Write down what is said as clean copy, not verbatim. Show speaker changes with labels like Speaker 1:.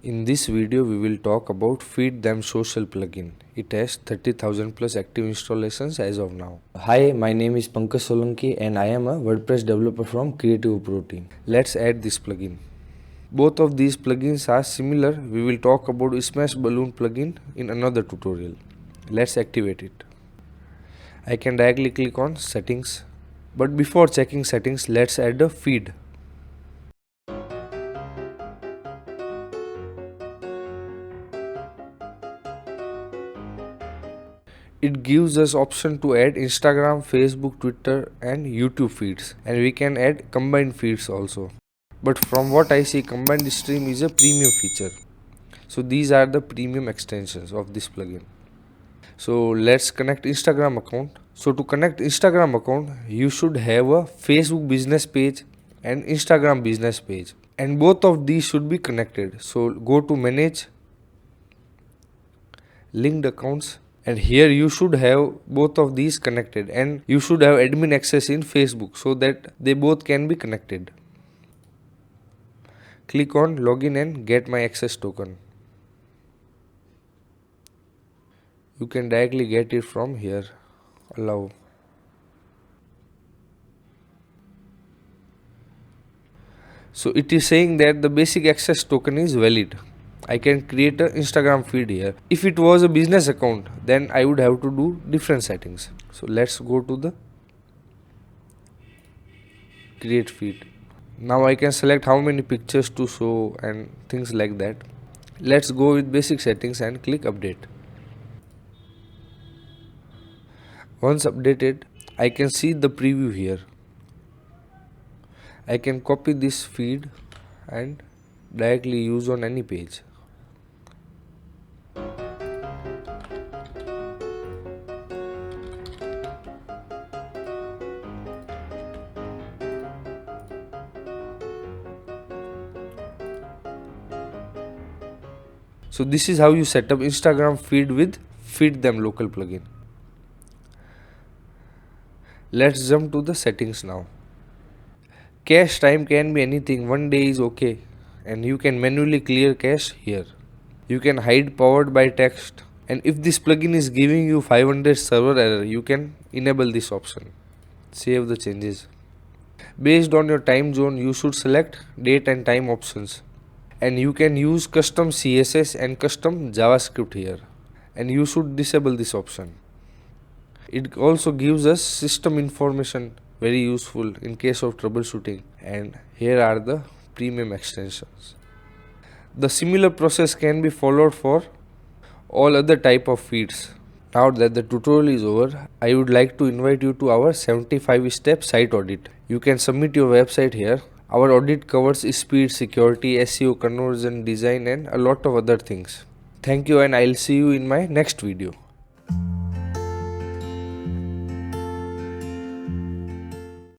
Speaker 1: In this video, we will talk about Feed Them Social plugin. It has 30,000 plus active installations as of now. Hi, my name is Pankaj Solanki and I am a WordPress developer from Kreativo Pro team. Let's add this plugin. Both of these plugins are similar. We will talk about Smash Balloon plugin in another tutorial. Let's activate it. I can directly click on settings. But before checking settings, let's add a feed. It gives us option to add Instagram, Facebook, Twitter and YouTube feeds, and we can add combined feeds also. But from what I see, combined stream is a premium feature. So these are the premium extensions of this plugin. So let's connect Instagram account. So to connect Instagram account, you should have a Facebook business page and Instagram business page, and both of these should be connected. So go to manage linked accounts, and here you should have both of these connected, and you should have admin access in Facebook so that they both can be connected. Click on login and get my access token. You can directly get it from here. Allow. So it is saying that the basic access token is valid. I can create an Instagram feed here. If it was a business account, then I would have to do different settings. So let's go to the create feed. Now I can select how many pictures to show and things like that. Let's go with basic settings and click update. Once updated, I can see the preview here. I can copy this feed and directly use on any page. So this is how you set up Instagram feed with Feed Them local plugin. Let's jump to the settings now. Cache time can be anything. 1 day is okay, and you can manually clear cache here. You can hide powered by text, and if this plugin is giving you 500 server error, you can enable this option. Save the changes. Based on your time zone, you should select date and time options, and you can use custom CSS and custom JavaScript here, and you should disable this option. It also gives us system information, very useful in case of troubleshooting, and here are the premium extensions. The similar process can be followed for all other type of feeds. Now that the tutorial is over, I would like to invite you to our 75-step site audit. You can submit your website here. Our audit covers speed, security, SEO, conversion, design and a lot of other things. Thank you, and I'll see you in my next video.